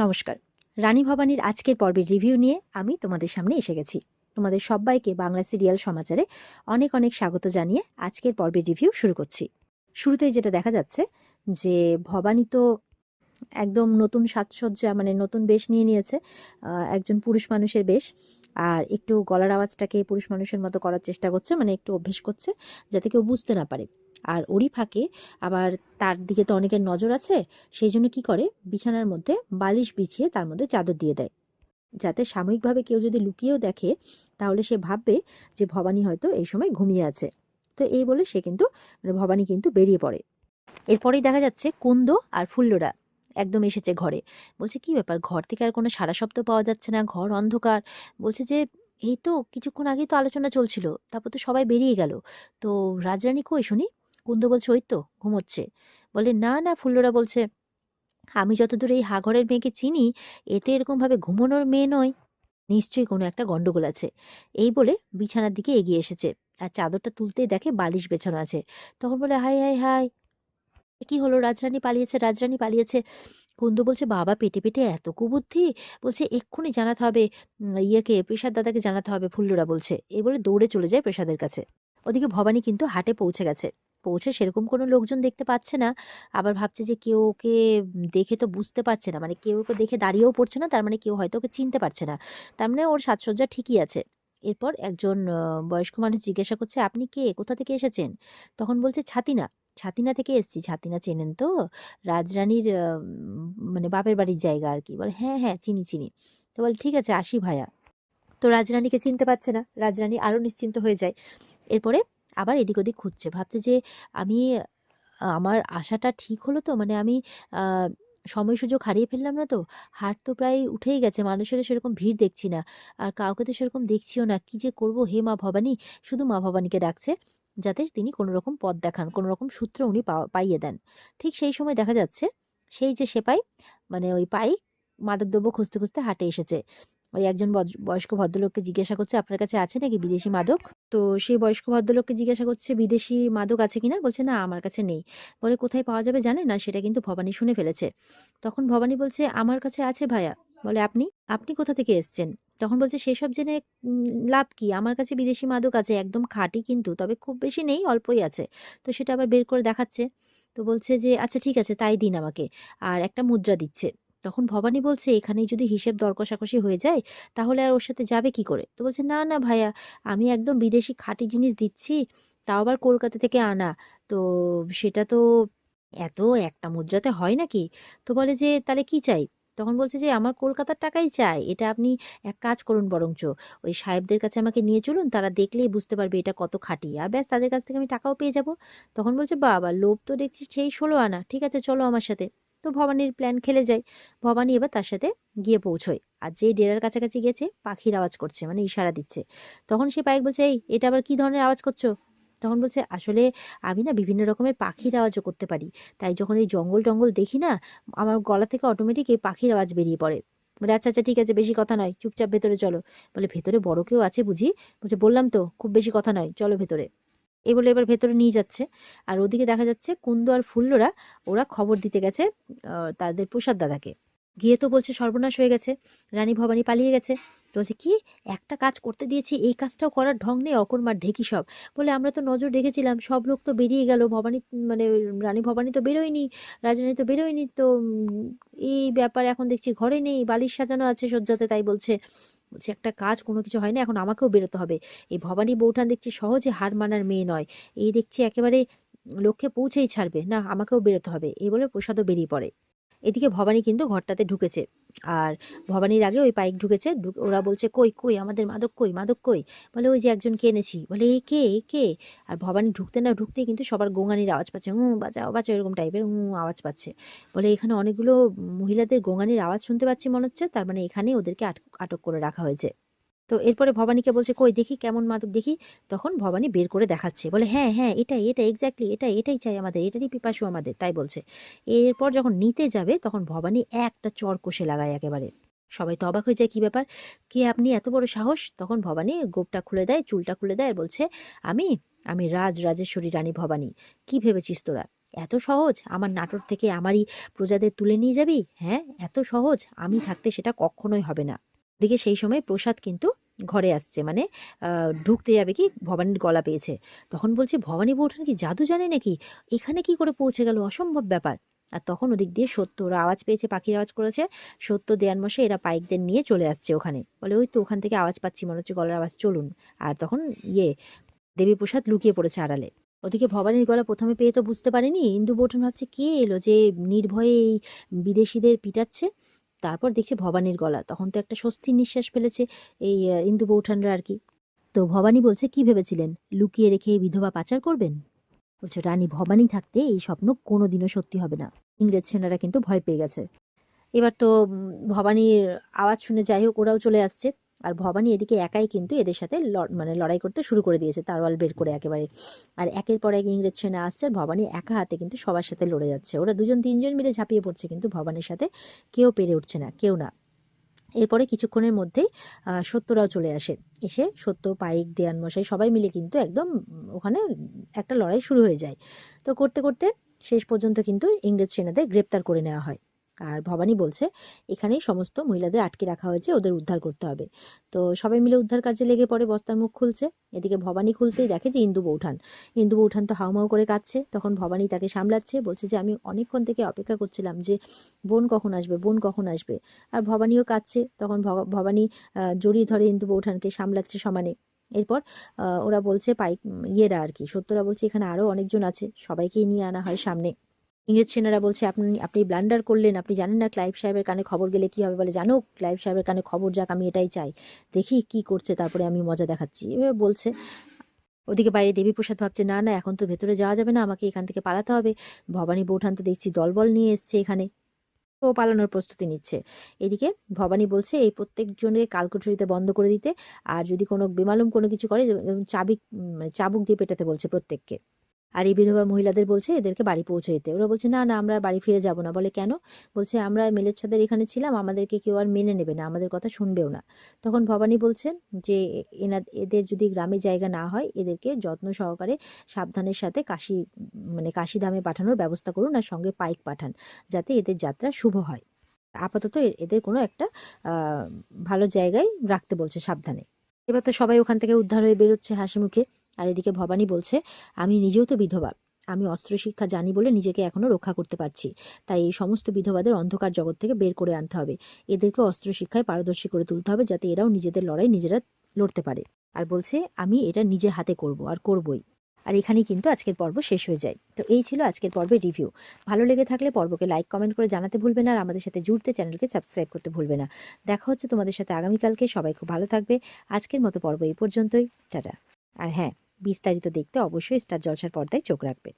নমস্কার। রানী ভবানীর আজকের পর্বের রিভিউ নিয়ে আমি তোমাদের সামনে এসে গেছি। তোমাদের সবাইকে বাংলা সিরিয়াল সমাচারে অনেক অনেক স্বাগত জানিয়ে আজকের পর্বের রিভিউ শুরু করছি। শুরুতেই যেটা দেখা যাচ্ছে যে ভবানী তো একদম নতুন সাজসজ্জা মানে নতুন বেশ নিয়ে নিয়েছে, একজন পুরুষ মানুষের বেশ। আর একটু গলার আওয়াজটাকে পুরুষ মানুষের মতো করার চেষ্টা করছে, মানে একটু অভ্যেস করছে যাতে কেউ বুঝতে না পারে। আর ওরই ফাঁকে আবার তার দিকে তো অনেকের নজর আছে, সেই জন্য কী করে বিছানার মধ্যে বালিশ বিছিয়ে তার মধ্যে চাদর দিয়ে দেয়, যাতে সাময়িকভাবে কেউ যদি লুকিয়েও দেখে তাহলে সে ভাববে যে ভবানী হয়তো এই সময় ঘুমিয়ে আছে। তো এই বলে সে কিন্তু মানে ভবানী কিন্তু বেরিয়ে পড়ে। এরপরেই দেখা যাচ্ছে কুন্দ আর ফুল্লরা একদম এসেছে ঘরে। বলছে কি ব্যাপার, ঘর থেকে আর কোনো সারা শব্দ পাওয়া যাচ্ছে না, ঘর অন্ধকার। বলছে যে এই তো কিছুক্ষণ আগেই তো আলোচনা চলছিল, তারপর তো সবাই বেরিয়ে গেল, তো রাজরানী কই শুনি? কুন্দ বলছে ওই তো ঘুমোচ্ছে। বলে না না, ফুল্লরা বলছে আমি যতদূর এই হাঘরের মেয়েকে চিনি, এতে এরকমভাবে ঘুমানোর মেয়ে নয়, নিশ্চয়ই কোনো একটা গন্ডগোল আছে। এই বলে বিছানার দিকে এগিয়ে এসেছে আর চাদরটা তুলতেই দেখে বালিশ বেছানো আছে। তখন বলে হাই হাই হাই, কি হলো, রাজরানী পালিয়েছে, রাজরানী পালিয়েছে। কুন্দ বলছে বাবা পেটে পেটে এত কুবুদ্ধি, বলছে এক্ষুনি জানাতে হবে, ইয়েকে প্রসাদ দাদাকে জানাতে হবে, ফুল্লরা বলছে। এই বলে দৌড়ে চলে যায় প্রসাদের কাছে। ওদিকে ভবানী কিন্তু হাটে পৌঁছে গেছে। পৌঁছে সেরকম কোনো লোকজন দেখতে পাচ্ছে না, আবার ভাবছে যে কেউ ওকে দেখে তো বুঝতে পারছে না, মানে কেউ ওকে দেখে দাঁড়িয়েও পড়ছে না, তার মানে কেউ হয়তো ওকে চিনতে পারছে না, তার মানে ওর সাজসজ্জা ঠিকই আছে। এরপর একজন বয়স্ক মানুষ জিজ্ঞাসা করছে আপনি কে, কোথা থেকে এসেছেন? তখন বলছে ছাতিনা, ছাতিনা থেকে এসেছি। ছাতিনা চেনেন তো? রাজরানীর মানে বাপের বাড়ির জায়গা আর কি। বলে হ্যাঁ হ্যাঁ চিনি চিনি। তো বলে ঠিক আছে আসি ভায়া। তো রাজরানীকে চিনতে পারছে না, রাজরানী আরও নিশ্চিন্ত হয়ে যায়। এরপরে আবার এদিক ওদিক খুঁজছে, ভাবছে যে আমি আমার আশাটা ঠিক হলো তো, মানে আমি আহ, সময় সুযোগ হারিয়ে ফেললাম না তো? হাট তো প্রায় উঠেই গেছে, মানুষের সেরকম ভিড় দেখছি না, আর কাউকে তো সেরকম দেখছিও না। কি যে করব হে মা ভবানী! শুধু মা ভবানীকে ডাকছে যাতে তিনি কোনো রকম পথ দেখান, কোনো রকম সূত্র উনি পাইয়ে দেন। ঠিক সেই সময় দেখা যাচ্ছে সেই যে সেপাই, মানে ওই পাইক মাদকদ্রব্য খুঁজতে খুঁজতে হাটে এসেছে। ওই একজন বয়স্ক ভদ্রলোককে জিজ্ঞাসা করছে আপনার কাছে আছে নাকি বিদেশি মাদক? তো সেই বয়স্ক ভদ্রলোককে জিজ্ঞাসা করছে বিদেশি মাদক আছে কিনা? বলছে না আমার কাছে নেই। বলে কোথায় পাওয়া যাবে জানেন? না সেটা কিন্তু ভবানী শুনে ফেলেছে। তখন ভবানী বলছে আমার কাছে আছে ভায়া। বলে আপনি আপনি কোথা থেকে এসছেন? তখন বলছে সেসব জেনে লাভ কি, আমার কাছে বিদেশি মাদক আছে, একদম খাঁটি কিন্তু, তবে খুব বেশি নেই, অল্পই আছে। তো সেটা আবার বের করে দেখাচ্ছে। তো বলছে যে আচ্ছা ঠিক আছে তাই দিন আমাকে, আর একটা মুদ্রা দিচ্ছে। তখন ভবানী বলছে এখানেই যদি হিসেব দর কষাকষি হয়ে যায় তাহলে আর ওর সাথে যাবে কি করে? তো বলছে না না ভাইয়া, আমি একদম বিদেশি খাঁটি জিনিস দিচ্ছি, তাও আবার কলকাতা থেকে আনা। তো সেটা তো এত একটা মুদ্রাতে হয় নাকি? তো বলে যে তাহলে কি চাই? তখন বলছে যে আমার কলকাতার টাকাই চাই, এটা আপনি এক কাজ করুন বরঞ্চ ওই সাহেবদের কাছে আমাকে নিয়ে চলুন, তারা দেখলেই বুঝতে পারবে এটা কত খাঁটি, আর ব্যাস তাদের কাছ থেকে আমি টাকাও পেয়ে যাব। তখন বলছে বাবা লোভ তো দেখছি সেই 16 আনা, ঠিক আছে চলো আমার সাথে। তো ভবানীর প্ল্যান খেলে যায়। ভবানী এবার তার সাথে গিয়ে পৌঁছয়, আর যে ডেরার কাছাকাছি গেছে পাখির আওয়াজ করছে, মানে ইশারা দিচ্ছে। তখন সে পাইক বলছে এই এটা আবার কি ধরনের আওয়াজ করছো? তখন বলছে আসলে আমি না বিভিন্ন রকমের পাখির আওয়াজও করতে পারি, তাই যখন এই জঙ্গল টঙ্গল দেখি না আমার গলা থেকে অটোমেটিক এই পাখির আওয়াজ বেরিয়ে পড়ে। বলে আচ্ছা আচ্ছা ঠিক আছে বেশি কথা নয়, চুপচাপ ভেতরে চলো। বলে ভেতরে বড় কেউ আছে বুঝি? বলছে বললাম তো খুব বেশি কথা নয়, চলো ভেতরে। এই বলে এবার ভেতরে নিয়ে যাচ্ছে। আর ওদিকে দেখা যাচ্ছে কুন্দ আর ফুল্লরা ওরা খবর দিতে গেছে তাদের প্রসাদ দাদাকে। গিয়ে তো বলছে সর্বনাশ হয়ে গেছে, রানী ভবানী পালিয়ে গেছে। তো বলছে কি, একটা কাজ করতে দিয়েছি এই কাজটাও করার ঢং নেই, অকর্মার ঢেকি সব। বলে আমরা তো নজর রেখেছিলাম, সব লোক তো বেরিয়ে গেল, ভবানী মানে রানী ভবানী তো বেরোয়নি, রাজরানী তো বেরোয়নি, তো এই ব্যাপার এখন দেখছি ঘরে নেই, বালিশ সাজানো আছে শয্যাতে, তাই বলছে। বলছে একটা কাজ কোনো কিছু হয় না, এখন আমাকেও বেরোতে হবে। এই ভবানী বউঠান দেখছি সহজে হার মানার মেয়ে নয়, এই দেখছি একেবারে লক্ষ্যে পৌঁছেই ছাড়বে না, আমাকেও বেরোতে হবে। এই বলে প্রসাদও বেরিয়ে পড়ে। এদিকে ভবানী কিন্তু ঘরটাতে ঢুকেছে, আর ভবানীর আগে ওই পাইক ঢুকেছে। ওরা বলছে কই কই আমাদের মাদক কই, মাদক কই? বলে ওই যে একজনকে এনেছি। বলে এ কে, এ কে? আর ভবানী ঢুকতে না ঢুকতেই কিন্তু সবার গোঙানির আওয়াজ পাচ্ছে, বাঁচাও বাঁচাও এরকম টাইপের আওয়াজ পাচ্ছে। বলে এখানে অনেকগুলো মহিলাদের গোঙানির আওয়াজ শুনতে পাচ্ছি মনে হচ্ছে, তার মানে এখানেই ওদেরকে আটক করে রাখা হয়েছে। তো এরপরে ভবানীকে বলছে কই দেখি কেমন মাদক দেখি। তখন ভবানী বের করে দেখাচ্ছে, বলে হ্যাঁ হ্যাঁ এটাই, এটা এক্স্যাক্টলি এটাই, এটাই চাই আমাদের, এটারই পিপাসু আমাদের, তাই বলছে। এরপর যখন নিতে যাবে তখন ভবানী একটা চড় কষে লাগায় একেবারে। সবাই তো অবাক হয়ে যায়, কি ব্যাপার, কে আপনি, এত বড় সাহস? তখন ভবানী গোপটা খুলে দেয়, চুলটা খুলে দেয়, আর বলছে আমি আমি রাজরাজেশ্বরী রানী ভবানী। কি ভেবেছিস তোরা? এত সহজ আমার নাটোর থেকে আমারই প্রজাদের তুলে নিয়ে যাবি? হ্যাঁ, এত সহজ? আমি থাকতে সেটা কখনোই হবে না। এদিকে সেই সময় প্রসাদ কিন্তু ঘরে আসছে, মানে ঢুকতে যাবে কি ভবানীর গলা পেয়েছে। তখন বলছে, ভবানী বৌঠান কি জাদু জানে নাকি? এখানে কি করে পৌঁছে গেল? অসম্ভব ব্যাপার। আর তখন ওদিক দিয়ে সত্য, ওরা আওয়াজ পেয়েছে, পাখির আওয়াজ করেছে। সত্য, দেয়ানমশাই এরা পাইকদের নিয়ে চলে আসছে ওখানে। বলে, ওই তো ওখান থেকে আওয়াজ পাচ্ছি, মনে হচ্ছে গলার আওয়াজ, চলুন। আর তখন দেবীপ্রসাদ লুকিয়ে পড়েছে আড়ালে। ওদিকে ভবানীর গলা প্রথমে পেয়ে তো বুঝতে পারেনি। ইন্দু বৌঠান ভাবছে কে এলো যে নির্ভয়ে এই বিদেশিদের পিটাচ্ছে। তারপর দেখছে ভবানীর গলা। তখন তো একটা স্বস্তির নিঃশ্বাস ফেলেছে এই ইন্দু বৌঠানরা আর কি। তো ভবানী বলছে, কি ভেবেছিলেন লুকিয়ে রেখে বিধবা পাচার করবেন? বলছে, রানী ভবানী থাকতে এই স্বপ্ন কোনোদিনও সত্যি হবে না। ইংরেজ সেনারা কিন্তু ভয় পেয়ে গেছে। এবার তো ভবানীর আওয়াজ শুনে যাই হোক ওরাও চলে আসছে। আর ভবানী এদিকে একাই কিন্তু এদের সাথে মানে লড়াই করতে শুরু করে দিয়েছে, তারওয়াল বের করে একেবারে। আর একের পর এক ইংরেজ সেনা আসছে, আর ভবানী একা হাতে কিন্তু সবার সাথে লড়ে যাচ্ছে। ওরা দুজন তিনজন মিলে ঝাঁপিয়ে পড়ছে, কিন্তু ভবানীর সাথে কেউ পেরে উঠছে না, কেউ না। এরপরে কিছুক্ষণের মধ্যেই সত্যরাও চলে আসে। এসে সত্য, পাইক, দেয়ানমশাই সবাই মিলে কিন্তু একদম ওখানে একটা লড়াই শুরু হয়ে যায়। তো করতে করতে শেষ পর্যন্ত কিন্তু ইংরেজ সেনাদের গ্রেপ্তার করে নেওয়া হয়। আর ভবানী বলছে, এখানেই সমস্ত মহিলাদের আটকে রাখা হয়েছে, ওদের উদ্ধার করতে হবে। তো সবাই মিলে উদ্ধার কার্যে লেগে পড়ে, বস্তার মুখ খুলছে। এদিকে ভবানী খুলতেই দেখে যে ইন্দু বৌঠান তো হাউমাউ করে কাঁদছে। তখন ভবানী তাকে সামলাচ্ছে, বলছে যে আমি অনেকক্ষণ থেকে অপেক্ষা করছিলাম যে বোন কখন আসবে, বোন কখন আসবে। আর ভবানীও কাঁদছে। তখন ভবানী জড়িয়ে ধরে ইন্দু বৌঠানকে, সামলাচ্ছে সমানে। এরপর ওরা বলছে, ইয়েরা আর কি, সত্যরা বলছে এখানে আরও অনেকজন আছে, সবাইকেই নিয়ে আনা হয় সামনে। ইংরেজ সেনারা বলছে, আপনি ব্লান্ডার করলেন, আপনি জানেন না ক্লাইভ সাহেবের কানে খবর গেলে কি হবে। বলে, জানো, ক্লাইভ সাহেবের কানে খবর যাক, আমি এটাই চাই, দেখি কি করছে, তারপরে আমি মজা দেখাচ্ছি, এভাবে বলছে। ওদিকে বাইরে দেবীপ্রসাদ ভাবছে, না না, এখন তো ভেতরে যাওয়া যাবে না, আমাকে এখান থেকে পালাতে হবে। ভবানী বৌঠান তো দেখছি দলবল নিয়ে এসছে এখানে, ও পালানোর প্রস্তুতি নিচ্ছে। এদিকে ভবানী বলছে এই প্রত্যেকজনকে কালকুঠুরিতে বন্ধ করে দিতে, আর যদি কোনো বেমালুম কোনো কিছু করে মানে চাবুক দিয়ে পেটাতে বলছে প্রত্যেককে। আর এই বিধবা মহিলাদের বলছে এদেরকে বাড়ি পৌঁছে দিতে। ওরা বলছে, না না, আমরা বাড়ি ফিরে যাব না। বলে, কেন? বলছে, আমরা মেলেচ্ছাদের এখানে ছিলাম, আমাদেরকে কেউ আর মেনে নেবে না, আমাদের কথা শুনবেও না। তখন ভবানী বলছেন যে এদের যদি গ্রামে জায়গা না হয়, এদেরকে যত্ন সহকারে সাবধানের সাথে মানে কাশিধামে পাঠানোর ব্যবস্থা করুন, আর সঙ্গে পাইক পাঠান, যাতে এদের যাত্রা শুভ হয়। আপাতত এদের কোনো একটা ভালো জায়গায় রাখতে বলছে, সাবধানে। এবার তো সবাই ওখান থেকে উদ্ধার হয়ে বেরোচ্ছে হাসি মুখে। আর এদিকে ভবানী বলছে, আমি নিজেও তো বিধবা, আমি অস্ত্র শিক্ষা জানি বলে নিজেকে এখনো রক্ষা করতে পারছি। তাই এই সমস্ত বিধবাদের অন্ধকার জগৎ থেকে বের করে আনতে হবে, এদেরকে অস্ত্র শিক্ষায় পারদর্শী করে তুলতে হবে, যাতে এরাও নিজেদের লড়াই নিজেরা লড়তে পারে। আর বলছে, আমি এটা নিজে হাতে করব, আর করবই। আর এখানেই কিন্তু আজকের পর্ব শেষ হয়ে যায়। তো এই ছিল আজকের পর্বের রিভিউ। ভালো লেগে থাকলে পর্বকে লাইক, কমেন্ট করে জানাতে ভুলবে না, আর আমাদের সাথে জুড়তে চ্যানেলকে সাবস্ক্রাইব করতে ভুলবে না। দেখা হচ্ছে তোমাদের সাথে আগামীকালকে। সবাই খুব ভালো থাকবে। আজকের মতো পর্ব এই পর্যন্তই। টাটা। আর হ্যাঁ, বিস্তারিত দেখতে অবশ্যই স্টার জলসার পর্দায় চোখ রাখবে।